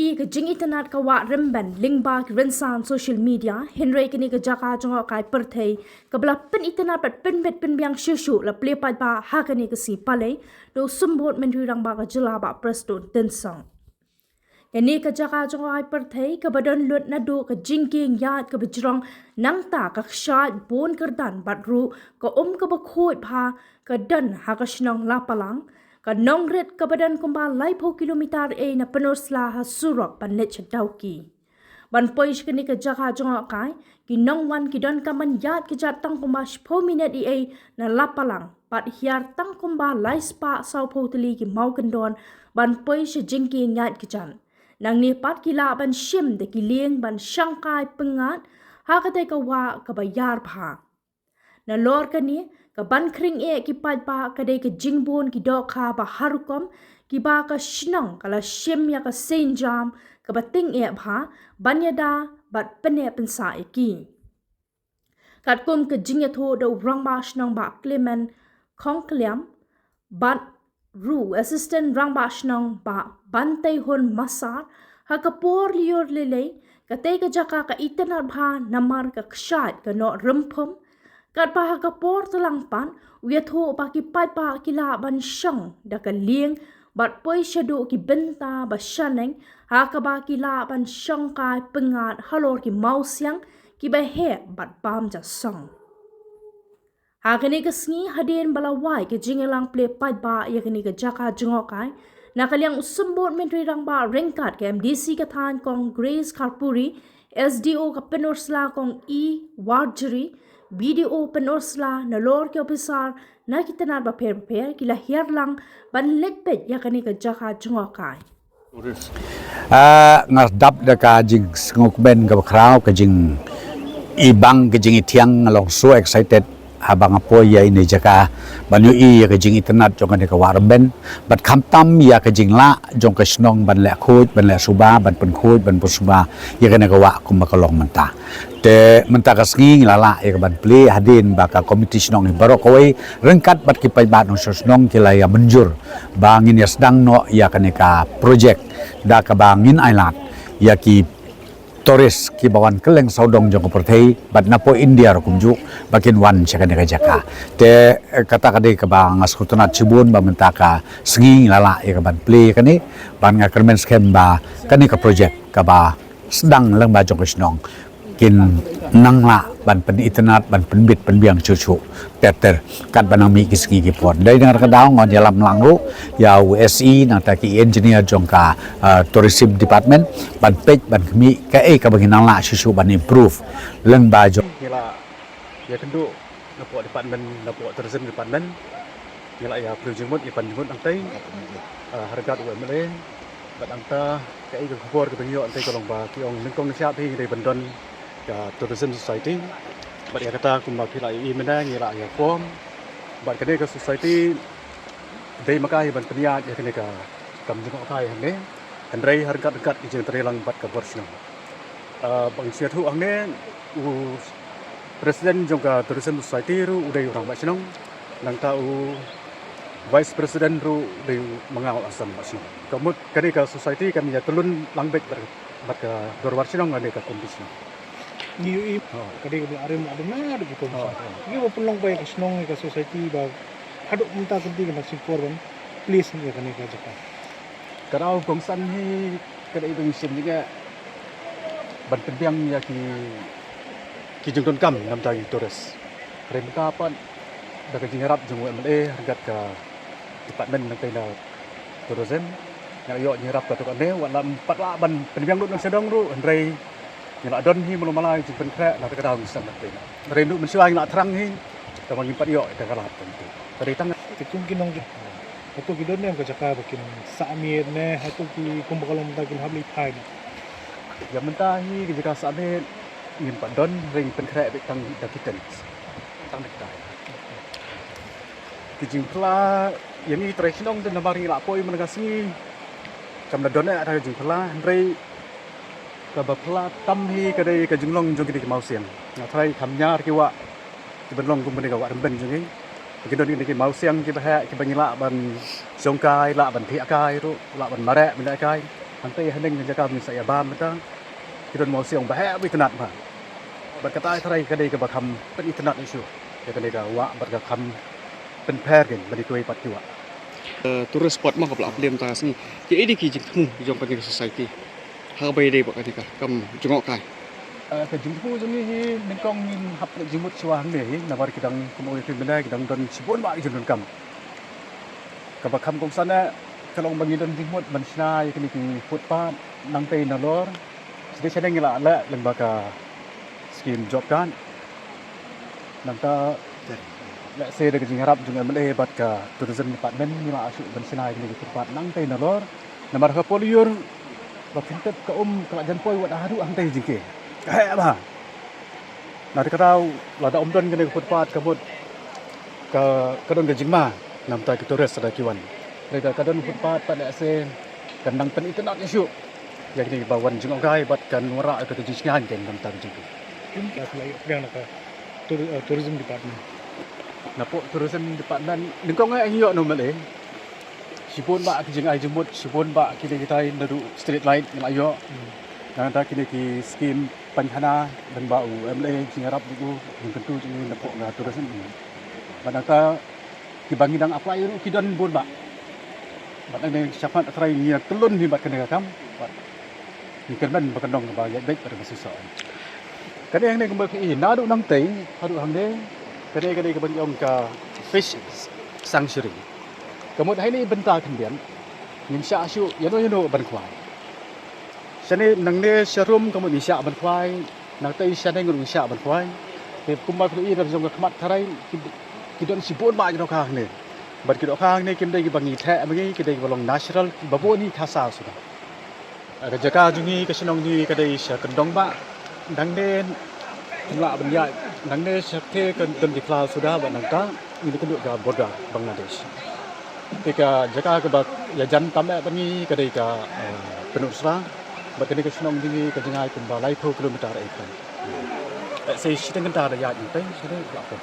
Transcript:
i ke jing internet ka wa remban lingba ki rensan social media henry kini ke jaka jongo kai perthei ke bla pen internet pat pen bet pen biang shu la ple pa ba ha kani ke si pale do sumbot mentri rang ba ka jela ba presto tensang kini ke jaka jongo kai perthei ke badan lut na do ke jingking yat ke bejrong nang ta ka shat bon kerdan bat ru ke ka ba khoi pha ke dan ha ka shnong la palang ka nongret ka badan kumba lai po kilometer na penosla ha surok pan net chadauki ban poish kini ka jaka jonga kai ki nongwan ki don kaman yat ki jat tang kumba 10 minute na lapalang pat hiar tang kumba lai spa sau po teli ki mau kendon ban poish jingki ngat ki jan nang ni pat ki la ban shim de ki lieng ban shangkai pengat ha ka te ka wa ka bayar pha na lor kani ka ban kring ki pat pa ka de ka jingbon ki do kha ba harukom ki ba ka shnong kala shem ya ka senjam ka bating bha banyada bat pene pensa ki kat kum ka jingya tho do rang ba shnong ba clement khongkliam bat ru assistant rang ba shnong ba bantai hon masar ha ka por lior lele ka te ka jaka ka itana bha namar ka kshat ka no rumpum kat pa ka por telang pan uya tho pa ki pat pa ki la ban shang da ka lieng bat poi shadu ki benta ba shaneng ha ka ba ki la ban shang kai pengat halor ki mau siang ki ba he bat pam ja song ha kini ka sngi hadin bala wai ke jingelang ple pat ba ya kini ka jaka jongokai na kaliang usumbot mentri rang ba rengkat ke MDC ka than kong Grace Karpuri SDO ka Penorsla kong Warjeri BDO Penorsla na lor ke officer na kitana ba per kila herlang ban letpet ya kani ka jaka jongokai ngasdap da ka jing ngok ben ka kraw ka jing ibang ka jing itiang along so excited habang apo ya ini jaka banyu ya ka jing internet jong ka warben bat khamtam ya ka jing la jong ka snong ban le khoj ban le suba ban pen khoj ban pusuba ya ka wa kum ka long menta te menta ka sngi lala ya ka ban ple hadin ba ka committee snong ni barok koi rengkat bat ki pai bat no snong ki la ya menjur bangin ya sedang no ya ka project da ka bangin ailat ya ki Torres ki bawan keleng saudong jong perthei bat napo India rokumju bakin wan chakane ka jaka te kata kade ka bang askhutna chibun ba mentaka sngi lala e ka ban play kani ban nga kermen schem ba kani ka project ka ba sedang lang ba jong snong kin nangla ban pen internet ban pen bit pen biang chuchu teter kat banang mi kisgi ki pon dai dengar ka daw ngon dalam langlu ya USE nang ta ki engineer jong ka tourism department ban pej ban kemi ka ka bagi nangla chuchu ban improve leng ba jong kila ya kendu napo department napo tourism department kila ya project department angtai harga UMLA bat angta ka ka khor ka bengyo angtai kolong ba ki ong ningkong siap hi dei bandon ka tourism society bat ya kata kumba pila i mena ngira ya form bat kene ka society dei makai ban penia ya kene ka kam jeng kai hane andrei harga dekat i jeng trelang bat ka borsno bang sia thu angne u presiden jong ka tourism society ru udai orang basnong nang ta u vice president ru dei mangau asam basnong kamut kene ka society kami ya telun langbek bat ka dorwarsinong ngane ka kondisi ni kadi arim aduna adu ko ni wo pulong pa ka snong ka society ba hadu unta kadi ka naksipor ban please ni ka ka jaka karau gongsan hi kada ibang sim juga ban pendiang ya ki jengton kam nam tagi tores rem ka pan da ka jingarap jeng MLA hargat ka department nang tena tourism ya yo nyerap ka to ka ne walam patla ban pendiang lut nang sedong ru andrei yang adon hi belum malai jumpa kera nak kedau misal nak tena. Rindu mensuai nak terang hi, tamang impat yo ita kalah tentu. Dari tangan tikung kinong itu kidon ne ka jaka bakin samir ne hatu ki kumbakalong tagin habli pai yang mentah hi jika saat ni impat don ring penkera betang dakiten. Tang dekai. Kijingkla yang ni tradisional dan nabari lapoi menegasi kam don ne ada jingkla rei ka bapla tam hi ka dei ka jinglong jong ki mau siang na thai khamnyar ki wa ki benlong kum bani ka wa ben jong ki don ni ki mau siang ki ba ha ki bangila ban songkai la ban thi kai ru la ban mare min kai Antai heneng jaga min saya bam ta. Kita mau siang bahaya internet mah. Berkata tharai kadai ke bakam pen internet isu. Ya kadai ka wa berkam pen pair kan bagi tuai pat juga. Turun spot mah kapal aplim tas ni. Ki ini ki jing temu jong pada society. Harbai dei bak adika kam jengok kai. Ke jumpu jemi min kong min hap jumut siwang ni nabar kidang kemo itu benda kidang don sibon ba jun kam. Ka bakam kong sana kalau bagi don jumut mansna yakni ki footpath nang tei nalor. Sedih sedang ngila la lembaga skim job kan. Nanta la se de jing harap jung MLA bat ka tourism department ni ma asu mansna yakni footpath nang tei nalor. Namar ka poliur bakintet ka kerajaan poi wat haru ang tei jingke. Kayak apa? Nanti kau lada don kena footpath kabut ke don ke jingma nam ta kita res ada kiwan. Mereka kadon footpath pada se kandang pen internet isu. Yang ni bawan jingok gai bat kan wara ke jingsian kan nam ta jingke. Ini kasih lagi yang nak tourism department. Napo tourism department ningkong ai yo no male. Sipun ba ke jing ai jemut, sipun ba kita nadu street light yang ayo. Nanti kini ki skim panhana dan bau MLA jingarap itu yang tentu jadi nepok na tourism ini. Manaka ki bangi dang apply itu kidon bon ba. Batang ni siapa try ni telun ni bat kena kam. Ni kerban bakandong ba ya baik pada susah. Kani yang ni kembali ki nadu nang tei hadu hang de. Kani ke bang ka fish sanctuary. Kemudian hari ni bentar kemudian nimsya asyuk yano ban kuai. Sini nang ne serum kamu nisya ban kuai, nang tai sini ngur nisya ban kuai. Ke kumba ku i jong khmat tharai kidon sibon ba jno khang ne. Bat kidon khang ne kim dai bangi the bangi kidai bolong natural babo ni khasa sudah. Aga jaka jungi ke senong ni kadai sya kendong ba. Nang ne la ban ya nang ne sakte kan dem dikla sudah ba nang ta ini keduk ga border Bangladesh. Ketika jaka ke bat ya jan tambe bangi kadai ka penusra bat kini kesenong tinggi ke jengai kembali 2 kilometer ekor. Saya sedang kentar ya ini, saya belakang.